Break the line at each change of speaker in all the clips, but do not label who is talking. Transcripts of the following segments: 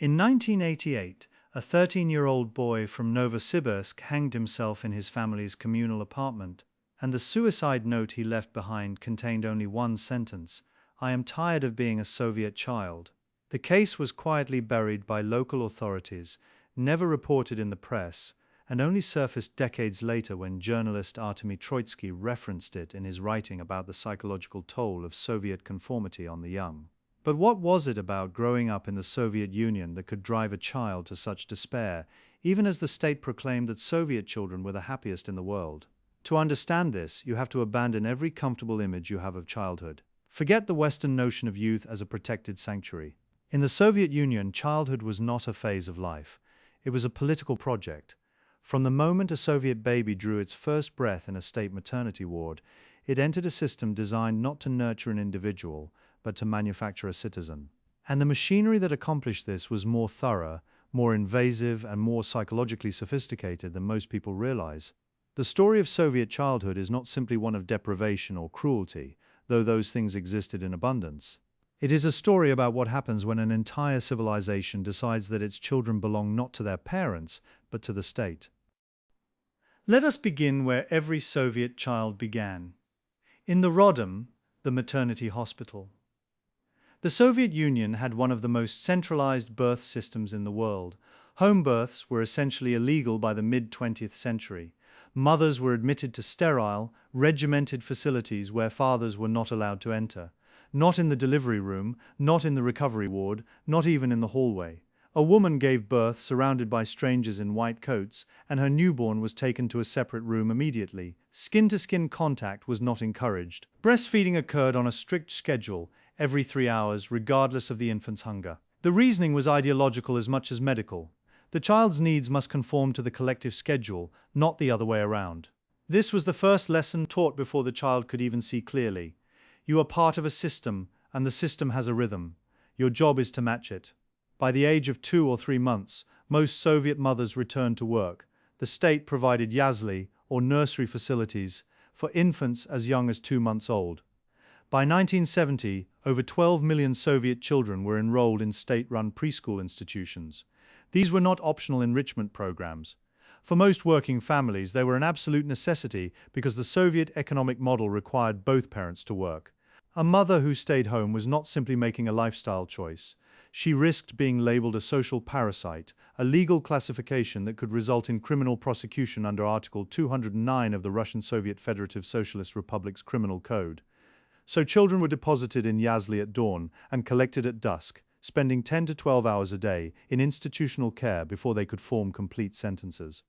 In 1988, a 13-year-old boy from Novosibirsk hanged himself in his family's communal apartment, and the suicide note he left behind contained only one sentence: "I am tired of being a Soviet child." The case was quietly buried by local authorities, never reported in the press, and only surfaced decades later when journalist Artemy Troitsky referenced it in his writing about the psychological toll of Soviet conformity on the young. But what was it about growing up in the Soviet Union that could drive a child to such despair, even as the state proclaimed that Soviet children were the happiest in the world? To understand this, you have to abandon every comfortable image you have of childhood. Forget the Western notion of youth as a protected sanctuary. In the Soviet Union, childhood was not a phase of life. It was a political project. From the moment a Soviet baby drew its first breath in a state maternity ward, it entered a system designed not to nurture an individual, but to manufacture a citizen. And the machinery that accomplished this was more thorough, more invasive, and more psychologically sophisticated than most people realize. The story of Soviet childhood is not simply one of deprivation or cruelty, though those things existed in abundance. It is a story about what happens when an entire civilization decides that its children belong not to their parents, but to the state. Let us begin where every Soviet child began, in the Rodom, the maternity hospital. The Soviet Union had one of the most centralized birth systems in the world. Home births were essentially illegal by the mid-20th century. Mothers were admitted to sterile, regimented facilities where fathers were not allowed to enter. Not in the delivery room, not in the recovery ward, not even in the hallway. A woman gave birth surrounded by strangers in white coats, and her newborn was taken to a separate room immediately. Skin-to-skin contact was not encouraged. Breastfeeding occurred on a strict schedule, every 3 hours, regardless of the infant's hunger. The reasoning was ideological as much as medical. The child's needs must conform to the collective schedule, not the other way around. This was the first lesson taught before the child could even see clearly. You are part of a system, and the system has a rhythm. Your job is to match it. By the age of 2 or 3 months, most Soviet mothers returned to work. The state provided yazli, or nursery facilities, for infants as young as 2 months old. By 1970, over 12 million Soviet children were enrolled in state-run preschool institutions. These were not optional enrichment programs. For most working families, they were an absolute necessity because the Soviet economic model required both parents to work. A mother who stayed home was not simply making a lifestyle choice. She risked being labeled a social parasite, a legal classification that could result in criminal prosecution under Article 209 of the Russian Soviet Federative Socialist Republic's Criminal Code. So children were deposited in yazli at dawn and collected at dusk, spending 10 to 12 hours a day in institutional care before they could form complete sentences.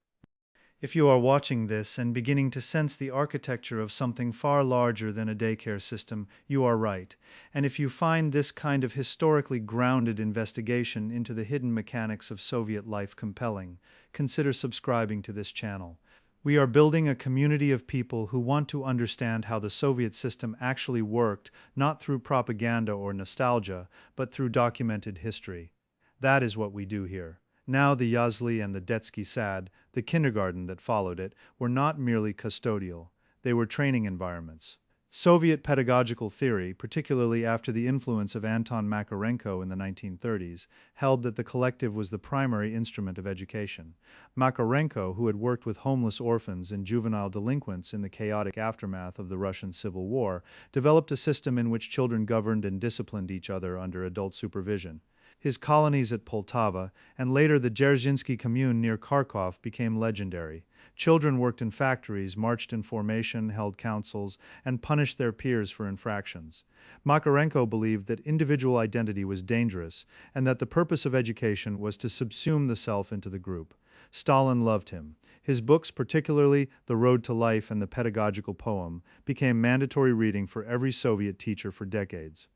If you are watching this and beginning to sense the architecture of something far larger than a daycare system, you are right. And if you find this kind of historically grounded investigation into the hidden mechanics of Soviet life compelling, consider subscribing to this channel. We are building a community of people who want to understand how the Soviet system actually worked, not through propaganda or nostalgia, but through documented history. That is what we do here. Now the yazli and the detsky sad, the kindergarten that followed it, were not merely custodial. They were training environments. Soviet pedagogical theory, particularly after the influence of Anton Makarenko in the 1930s, held that the collective was the primary instrument of education. Makarenko, who had worked with homeless orphans and juvenile delinquents in the chaotic aftermath of the Russian Civil War, developed a system in which children governed and disciplined each other under adult supervision. His colonies at Poltava, and later the Dzerzhinsky commune near Kharkov, became legendary. Children worked in factories, marched in formation, held councils, and punished their peers for infractions. Makarenko believed that individual identity was dangerous, and that the purpose of education was to subsume the self into the group. Stalin loved him. His books, particularly The Road to Life and the Pedagogical Poem, became mandatory reading for every Soviet teacher for decades.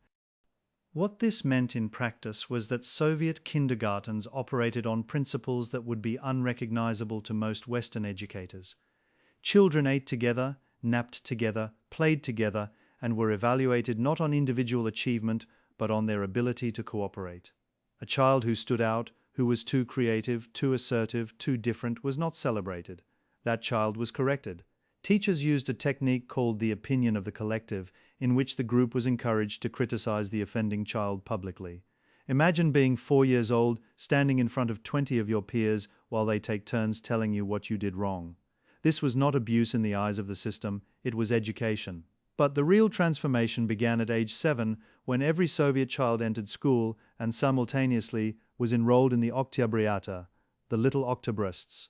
What this meant in practice was that Soviet kindergartens operated on principles that would be unrecognizable to most Western educators. Children ate together, napped together, played together, and were evaluated not on individual achievement, but on their ability to cooperate. A child who stood out, who was too creative, too assertive, too different, was not celebrated. That child was corrected. Teachers used a technique called the opinion of the collective, in which the group was encouraged to criticize the offending child publicly. Imagine being 4 years old, standing in front of 20 of your peers while they take turns telling you what you did wrong. This was not abuse in the eyes of the system, it was education. But the real transformation began at age 7, when every Soviet child entered school and simultaneously was enrolled in the Oktyabriata, the Little Octobrists.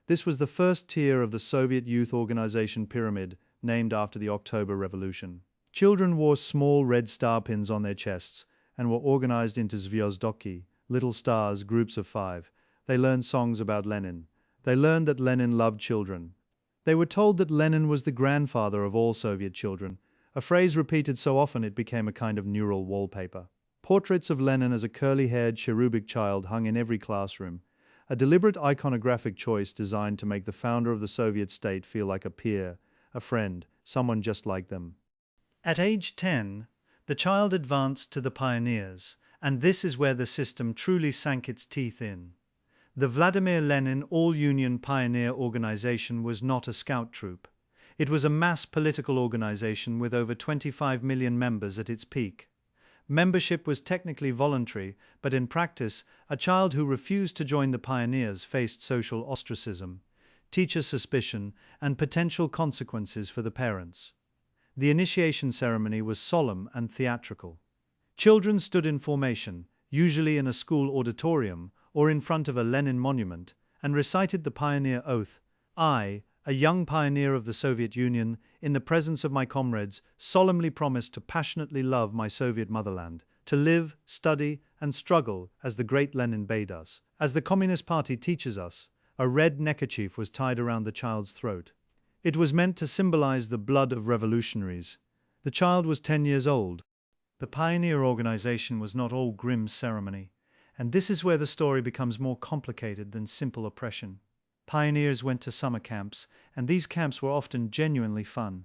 This was the first tier of the Soviet youth organization pyramid, named after the October Revolution. Children wore small red star pins on their chests and were organized into zvyozdoki, little stars, groups of 5. They learned songs about Lenin. They learned that Lenin loved children. They were told that Lenin was the grandfather of all Soviet children, a phrase repeated so often it became a kind of neural wallpaper. Portraits of Lenin as a curly-haired cherubic child hung in every classroom, a deliberate iconographic choice designed to make the founder of the Soviet state feel like a peer, a friend, someone just like them. At age 10, the child advanced to the pioneers, and this is where the system truly sank its teeth in. The Vladimir Lenin All-Union Pioneer Organization was not a scout troop. It was a mass political organization with over 25 million members at its peak. Membership was technically voluntary, but in practice, a child who refused to join the pioneers faced social ostracism, teacher suspicion, and potential consequences for the parents. The initiation ceremony was solemn and theatrical. Children stood in formation, usually in a school auditorium or in front of a Lenin monument, and recited the pioneer oath. I, a young pioneer of the Soviet Union, in the presence of my comrades, solemnly promise to passionately love my Soviet motherland, to live, study, and struggle as the great Lenin bade us. As the Communist Party teaches us, a red neckerchief was tied around the child's throat. It was meant to symbolize the blood of revolutionaries. The child was 10 years old. The pioneer organization was not all grim ceremony, and this is where the story becomes more complicated than simple oppression. Pioneers went to summer camps, and these camps were often genuinely fun.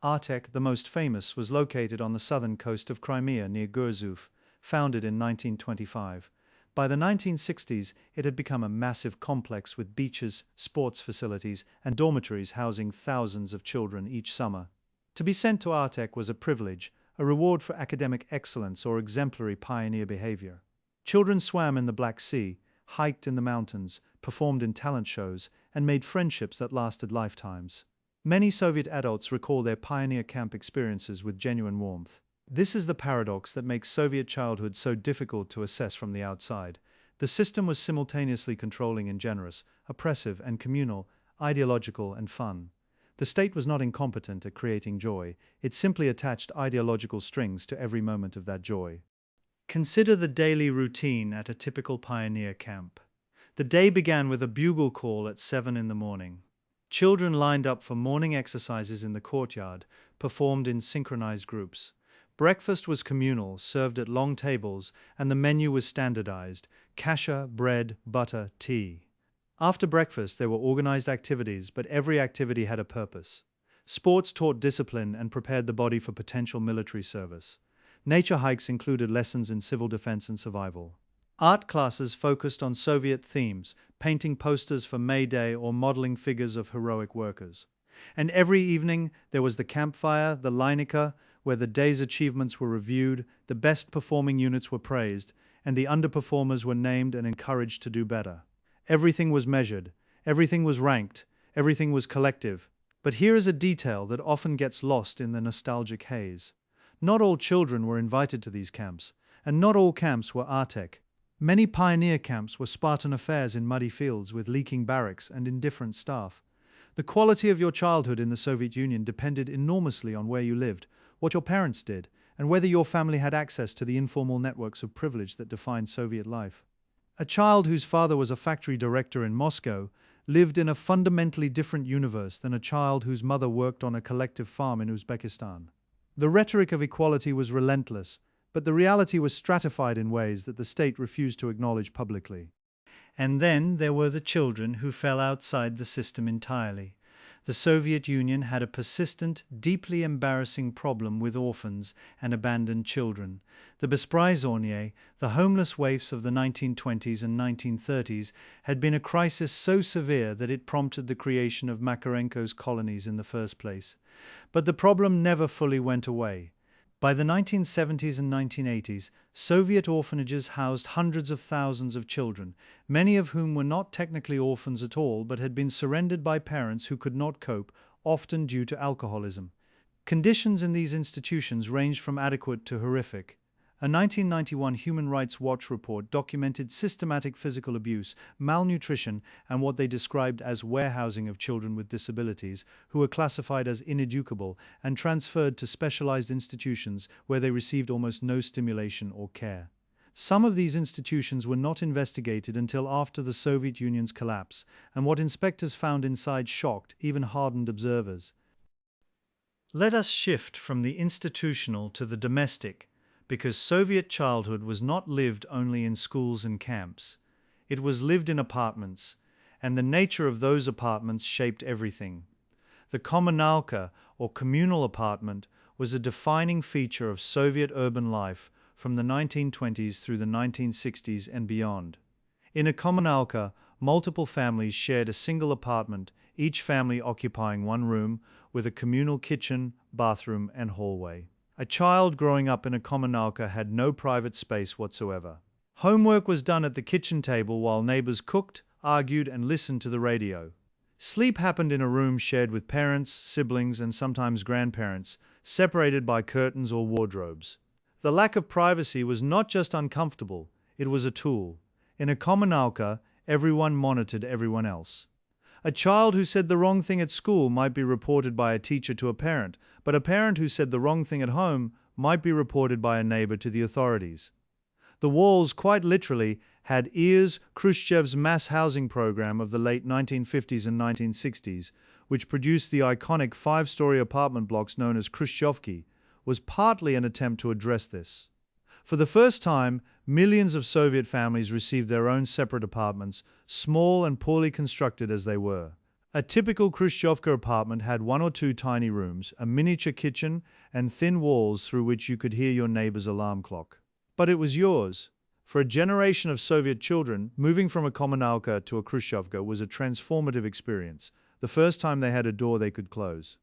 Artek, the most famous, was located on the southern coast of Crimea near Gurzuf, founded in 1925. By the 1960s, it had become a massive complex with beaches, sports facilities, and dormitories housing thousands of children each summer. To be sent to Artek was a privilege, a reward for academic excellence or exemplary pioneer behavior. Children swam in the Black Sea, hiked in the mountains, performed in talent shows, and made friendships that lasted lifetimes. Many Soviet adults recall their pioneer camp experiences with genuine warmth. This is the paradox that makes Soviet childhood so difficult to assess from the outside. The system was simultaneously controlling and generous, oppressive and communal, ideological and fun. The state was not incompetent at creating joy, it simply attached ideological strings to every moment of that joy. Consider the daily routine at a typical pioneer camp. The day began with a bugle call at 7 in the morning. Children lined up for morning exercises in the courtyard, performed in synchronized groups. Breakfast was communal, served at long tables, and the menu was standardized: kasha, bread, butter, tea. After breakfast, there were organized activities, but every activity had a purpose. Sports taught discipline and prepared the body for potential military service. Nature hikes included lessons in civil defense and survival. Art classes focused on Soviet themes, painting posters for May Day or modeling figures of heroic workers. And every evening, there was the campfire, the Leinica, where the day's achievements were reviewed, the best performing units were praised, and the underperformers were named and encouraged to do better. Everything was measured, everything was ranked, everything was collective. But here is a detail that often gets lost in the nostalgic haze. Not all children were invited to these camps, and not all camps were Artek. Many pioneer camps were Spartan affairs in muddy fields with leaking barracks and indifferent staff. The quality of your childhood in the Soviet Union depended enormously on where you lived, what your parents did, and whether your family had access to the informal networks of privilege that defined Soviet life. A child whose father was a factory director in Moscow lived in a fundamentally different universe than a child whose mother worked on a collective farm in Uzbekistan. The rhetoric of equality was relentless, but the reality was stratified in ways that the state refused to acknowledge publicly. And then there were the children who fell outside the system entirely. The Soviet Union had a persistent, deeply embarrassing problem with orphans and abandoned children. The bespryzornie, the homeless waifs of the 1920s and 1930s, had been a crisis so severe that it prompted the creation of Makarenko's colonies in the first place. But the problem never fully went away. By the 1970s and 1980s, Soviet orphanages housed hundreds of thousands of children, many of whom were not technically orphans at all but had been surrendered by parents who could not cope, often due to alcoholism. Conditions in these institutions ranged from adequate to horrific. A 1991 Human Rights Watch report documented systematic physical abuse, malnutrition, and what they described as warehousing of children with disabilities, who were classified as ineducable and transferred to specialized institutions where they received almost no stimulation or care. Some of these institutions were not investigated until after the Soviet Union's collapse, and what inspectors found inside shocked even hardened observers. Let us shift from the institutional to the domestic, because Soviet childhood was not lived only in schools and camps. It was lived in apartments, and the nature of those apartments shaped everything. The kommunalka, or communal apartment, was a defining feature of Soviet urban life from the 1920s through the 1960s and beyond. In a kommunalka, multiple families shared a single apartment, each family occupying one room, with a communal kitchen, bathroom, and hallway. A child growing up in a kommunalka had no private space whatsoever. Homework was done at the kitchen table while neighbors cooked, argued, and listened to the radio. Sleep happened in a room shared with parents, siblings, and sometimes grandparents, separated by curtains or wardrobes. The lack of privacy was not just uncomfortable, it was a tool. In a kommunalka, everyone monitored everyone else. A child who said the wrong thing at school might be reported by a teacher to a parent, but a parent who said the wrong thing at home might be reported by a neighbor to the authorities. The walls, quite literally, had ears. Khrushchev's mass housing program of the late 1950s and 1960s, which produced the iconic five-story apartment blocks known as Khrushchevki, was partly an attempt to address this. For the first time, millions of Soviet families received their own separate apartments, small and poorly constructed as they were. A typical Khrushchevka apartment had one or two tiny rooms, a miniature kitchen, and thin walls through which you could hear your neighbor's alarm clock. But it was yours. For a generation of Soviet children, moving from a kommunalka to a Khrushchevka was a transformative experience, the first time they had a door they could close.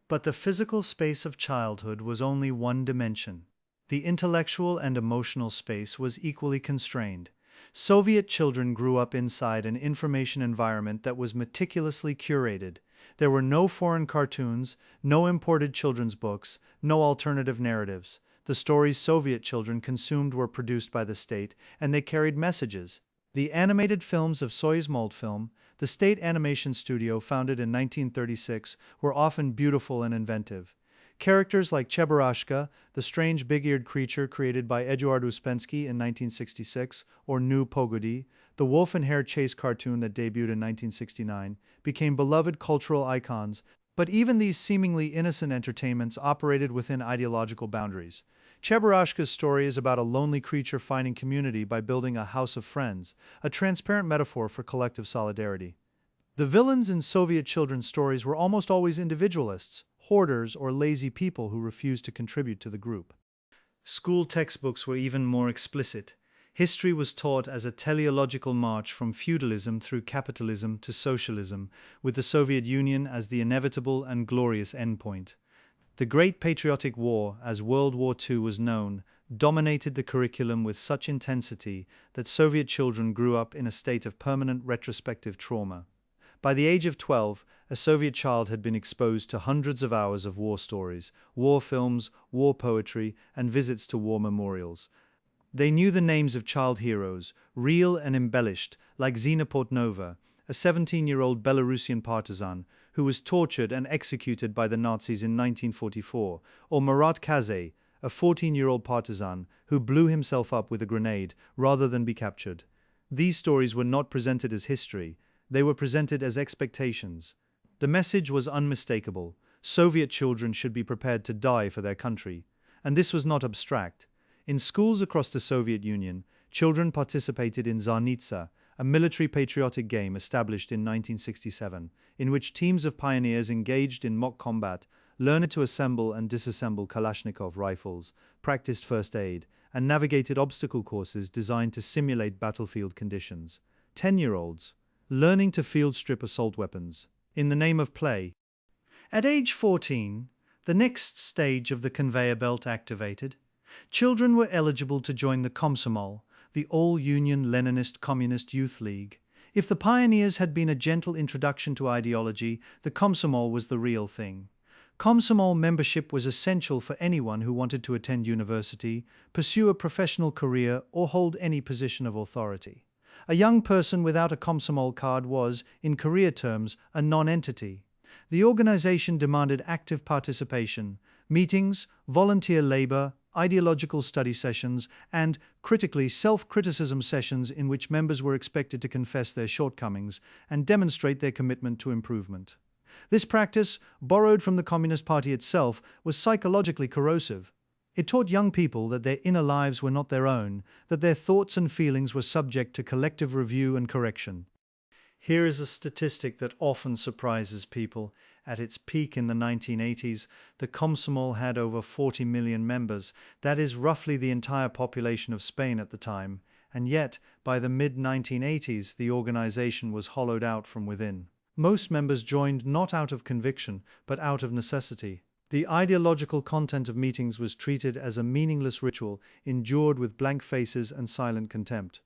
But the physical space of childhood was only one dimension. The intellectual and emotional space was equally constrained. Soviet children grew up inside an information environment that was meticulously curated. There were no foreign cartoons, no imported children's books, no alternative narratives. The stories Soviet children consumed were produced by the state, and they carried messages. The animated films of Soyuz Multfilm, the state animation studio founded in 1936, were often beautiful and inventive. Characters like Cheburashka, the strange big-eared creature created by Eduard Uspensky in 1966, or New Pogody, the wolf and hare chase cartoon that debuted in 1969, became beloved cultural icons, but even these seemingly innocent entertainments operated within ideological boundaries. Cheburashka's story is about a lonely creature finding community by building a house of friends, a transparent metaphor for collective solidarity. The villains in Soviet children's stories were almost always individualists, hoarders, or lazy people who refused to contribute to the group. School textbooks were even more explicit. History was taught as a teleological march from feudalism through capitalism to socialism, with the Soviet Union as the inevitable and glorious endpoint. The Great Patriotic War, as World War II was known, dominated the curriculum with such intensity that Soviet children grew up in a state of permanent retrospective trauma. By the age of 12, a Soviet child had been exposed to hundreds of hours of war stories, war films, war poetry, and visits to war memorials. They knew the names of child heroes, real and embellished, like Zina Portnova, a 17-year-old Belarusian partisan who was tortured and executed by the Nazis in 1944, or Marat Kazay, a 14-year-old partisan who blew himself up with a grenade rather than be captured. These stories were not presented as history. They were presented as expectations. The message was unmistakable. Soviet children should be prepared to die for their country. And this was not abstract. In schools across the Soviet Union, children participated in Tsarnitsa, a military patriotic game established in 1967, in which teams of pioneers engaged in mock combat, learned to assemble and disassemble Kalashnikov rifles, practiced first aid, and navigated obstacle courses designed to simulate battlefield conditions. 10-year-olds learning to field strip assault weapons in the name of play. At age 14, The next stage of the conveyor belt activated. Children were eligible to join the Komsomol, the all-union Leninist Communist Youth League. If the pioneers had been a gentle introduction to ideology, the Komsomol was the real thing. Komsomol membership was essential for anyone who wanted to attend university, pursue a professional career, or hold any position of authority. A young person without a Komsomol card was, in career terms, a non-entity. The organization demanded active participation, meetings, volunteer labor, ideological study sessions, and, critically, self-criticism sessions in which members were expected to confess their shortcomings and demonstrate their commitment to improvement. This practice, borrowed from the Communist Party itself, was psychologically corrosive. It taught young people that their inner lives were not their own, that their thoughts and feelings were subject to collective review and correction. Here is a statistic that often surprises people. At its peak in the 1980s, the Komsomol had over 40 million members. That is roughly the entire population of Spain at the time. And yet, by the mid-1980s, the organization was hollowed out from within. Most members joined not out of conviction, but out of necessity. The ideological content of meetings was treated as a meaningless ritual, endured with blank faces and silent contempt.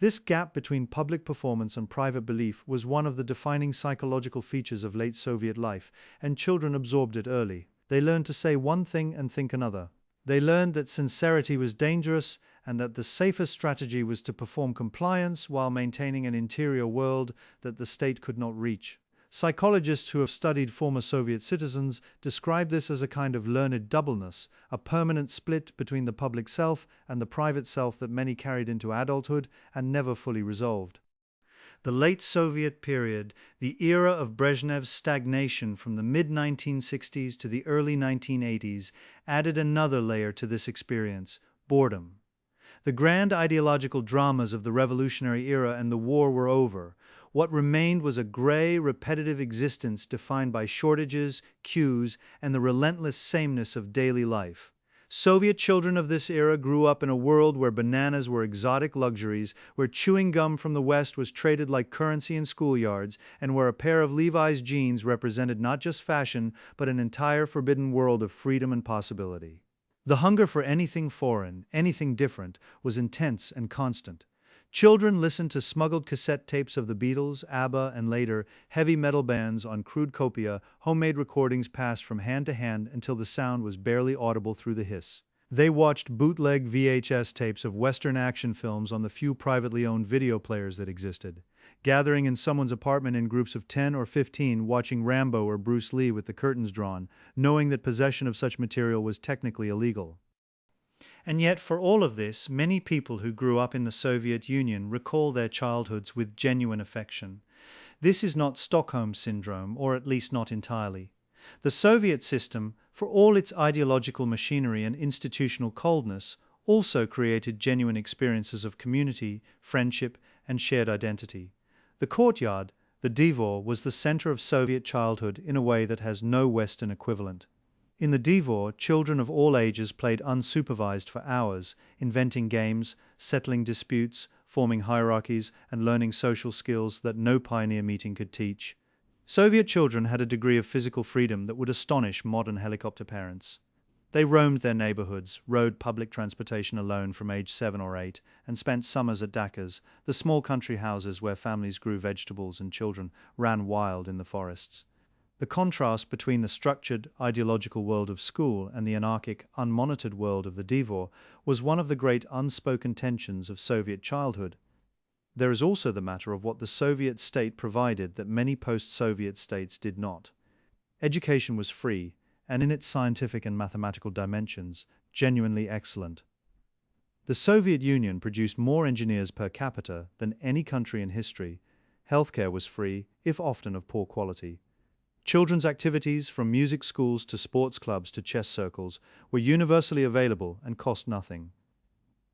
This gap between public performance and private belief was one of the defining psychological features of late Soviet life, and children absorbed it early. They learned to say one thing and think another. They learned that sincerity was dangerous and that the safest strategy was to perform compliance while maintaining an interior world that the state could not reach. Psychologists who have studied former Soviet citizens describe this as a kind of learned doubleness, a permanent split between the public self and the private self that many carried into adulthood and never fully resolved. The late Soviet period, the era of Brezhnev's stagnation from the mid-1960s to the early 1980s, added another layer to this experience: boredom. The grand ideological dramas of the revolutionary era and the war were over. What remained was a gray, repetitive existence defined by shortages, queues, and the relentless sameness of daily life. Soviet children of this era grew up in a world where bananas were exotic luxuries, where chewing gum from the West was traded like currency in schoolyards, and where a pair of Levi's jeans represented not just fashion, but an entire forbidden world of freedom and possibility. The hunger for anything foreign, anything different, was intense and constant. Children listened to smuggled cassette tapes of the Beatles, ABBA, and later, heavy metal bands on crude copia. Homemade recordings passed from hand to hand until the sound was barely audible through the hiss. They watched bootleg VHS tapes of Western action films on the few privately owned video players that existed. Gathering in someone's apartment in groups of 10 or 15, watching Rambo or Bruce Lee with the curtains drawn, knowing that possession of such material was technically illegal. And yet, for all of this, many people who grew up in the Soviet Union recall their childhoods with genuine affection. This is not Stockholm Syndrome, or at least not entirely. The Soviet system, for all its ideological machinery and institutional coldness, also created genuine experiences of community, friendship, and shared identity. The courtyard, the Dvor, was the center of Soviet childhood in a way that has no Western equivalent. In the Dvor, children of all ages played unsupervised for hours, inventing games, settling disputes, forming hierarchies, and learning social skills that no pioneer meeting could teach. Soviet children had a degree of physical freedom that would astonish modern helicopter parents. They roamed their neighborhoods, rode public transportation alone from age 7 or 8, and spent summers at dakas, the small country houses where families grew vegetables and children ran wild in the forests. The contrast between the structured, ideological world of school and the anarchic, unmonitored world of the Dvor was one of the great unspoken tensions of Soviet childhood. There is also the matter of what the Soviet state provided that many post-Soviet states did not. Education was free, and in its scientific and mathematical dimensions, genuinely excellent. The Soviet Union produced more engineers per capita than any country in history. Healthcare was free, if often of poor quality. Children's activities, from music schools to sports clubs to chess circles, were universally available and cost nothing.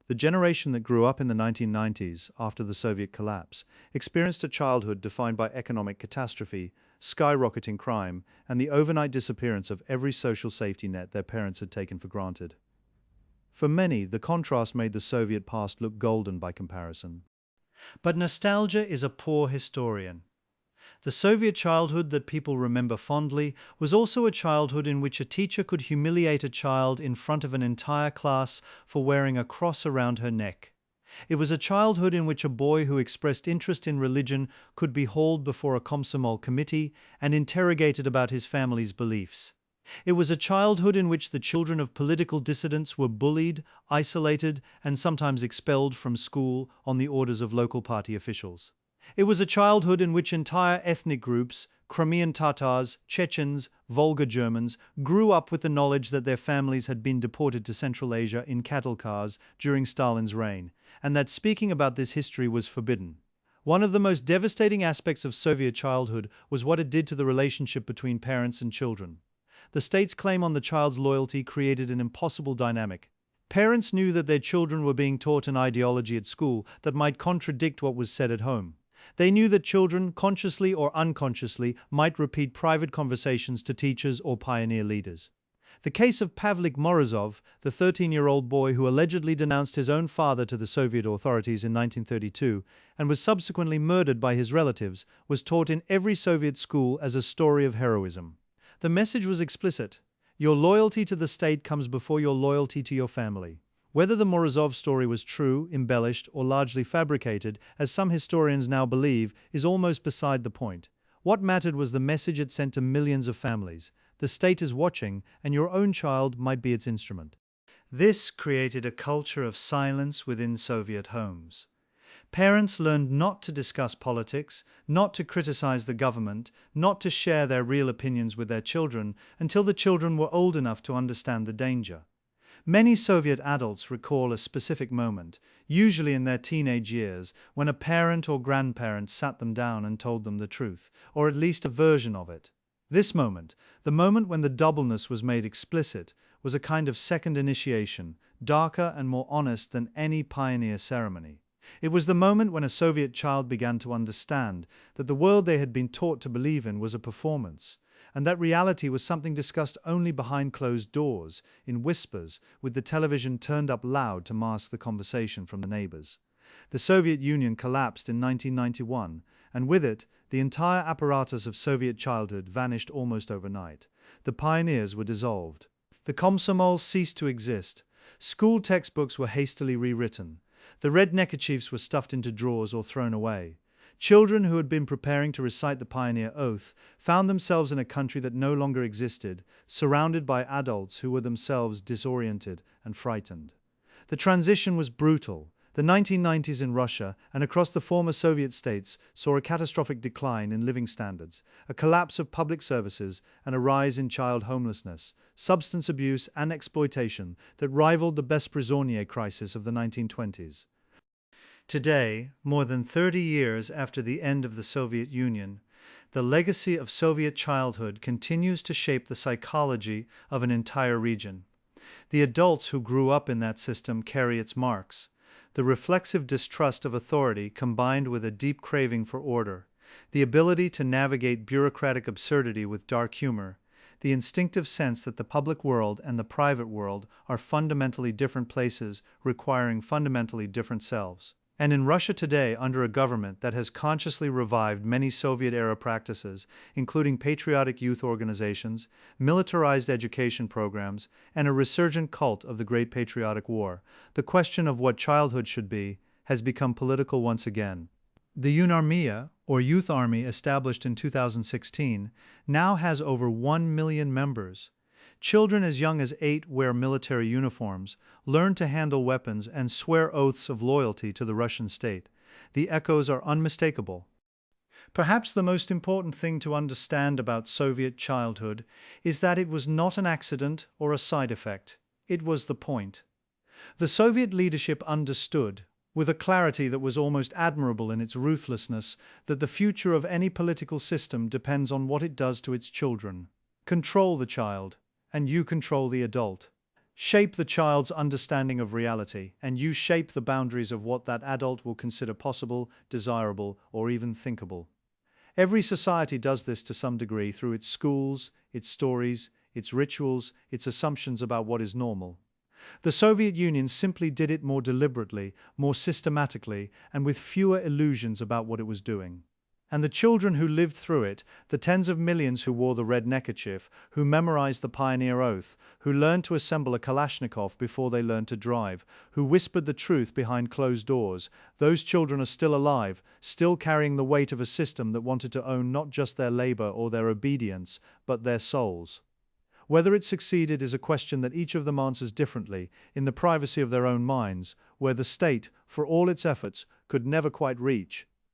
The generation that grew up in the 1990s, after the Soviet collapse, experienced a childhood defined by economic catastrophe, skyrocketing crime, and the overnight disappearance of every social safety net their parents had taken for granted. For many, the contrast made the Soviet past look golden by comparison. But nostalgia is a poor historian. The Soviet childhood that people remember fondly was also a childhood in which a teacher could humiliate a child in front of an entire class for wearing a cross around her neck. It was a childhood in which a boy who expressed interest in religion could be hauled before a Komsomol committee and interrogated about his family's beliefs. It was a childhood in which the children of political dissidents were bullied, isolated, and sometimes expelled from school on the orders of local party officials. It was a childhood in which entire ethnic groups, Crimean Tatars, Chechens, Volga Germans, grew up with the knowledge that their families had been deported to Central Asia in cattle cars during Stalin's reign, and that speaking about this history was forbidden. One of the most devastating aspects of Soviet childhood was what it did to the relationship between parents and children. The state's claim on the child's loyalty created an impossible dynamic. Parents knew that their children were being taught an ideology at school that might contradict what was said at home. They knew that children, consciously or unconsciously, might repeat private conversations to teachers or pioneer leaders. The case of Pavlik Morozov, the 13-year-old boy who allegedly denounced his own father to the Soviet authorities in 1932 and was subsequently murdered by his relatives, was taught in every Soviet school as a story of heroism. The message was explicit. Your loyalty to the state comes before your loyalty to your family. Whether the Morozov story was true, embellished, or largely fabricated, as some historians now believe, is almost beside the point. What mattered was the message it sent to millions of families. The state is watching, and your own child might be its instrument. This created a culture of silence within Soviet homes. Parents learned not to discuss politics, not to criticize the government, not to share their real opinions with their children until the children were old enough to understand the danger. Many Soviet adults recall a specific moment, usually in their teenage years, when a parent or grandparent sat them down and told them the truth, or at least a version of it. This moment, the moment when the doubleness was made explicit, was a kind of second initiation, darker and more honest than any pioneer ceremony. It was the moment when a Soviet child began to understand that the world they had been taught to believe in was a performance, and that reality was something discussed only behind closed doors, in whispers, with the television turned up loud to mask the conversation from the neighbors. The Soviet Union collapsed in 1991, and with it, the entire apparatus of Soviet childhood vanished almost overnight. The pioneers were dissolved. The Komsomols ceased to exist. School textbooks were hastily rewritten. The red neckerchiefs were stuffed into drawers or thrown away. Children who had been preparing to recite the pioneer oath found themselves in a country that no longer existed, surrounded by adults who were themselves disoriented and frightened. The transition was brutal. The 1990s in Russia and across the former Soviet states saw a catastrophic decline in living standards, a collapse of public services, and a rise in child homelessness, substance abuse, and exploitation that rivaled the Besprizornier crisis of the 1920s. Today, more than 30 years after the end of the Soviet Union, the legacy of Soviet childhood continues to shape the psychology of an entire region. The adults who grew up in that system carry its marks. The reflexive distrust of authority combined with a deep craving for order, the ability to navigate bureaucratic absurdity with dark humor, the instinctive sense that the public world and the private world are fundamentally different places requiring fundamentally different selves. And in Russia today, under a government that has consciously revived many Soviet-era practices, including patriotic youth organizations, militarized education programs, and a resurgent cult of the Great Patriotic War, the question of what childhood should be has become political once again. The Yunarmia, or Youth Army, established in 2016, now has over 1 million members. Children as young as 8 wear military uniforms, learn to handle weapons, and swear oaths of loyalty to the Russian state. The echoes are unmistakable. Perhaps the most important thing to understand about Soviet childhood is that it was not an accident or a side effect. It was the point. The Soviet leadership understood, with a clarity that was almost admirable in its ruthlessness, that the future of any political system depends on what it does to its children. Control the child, and you control the adult. Shape the child's understanding of reality, and you shape the boundaries of what that adult will consider possible, desirable, or even thinkable. Every society does this to some degree through its schools, its stories, its rituals, its assumptions about what is normal. The Soviet Union simply did it more deliberately, more systematically, and with fewer illusions about what it was doing. And the children who lived through it, the tens of millions who wore the red neckerchief, who memorized the pioneer oath, who learned to assemble a Kalashnikov before they learned to drive, who whispered the truth behind closed doors, those children are still alive, still carrying the weight of a system that wanted to own not just their labor or their obedience, but their souls. Whether it succeeded is a question that each of them answers differently, in the privacy of their own minds, where the state, for all its efforts, could never quite reach.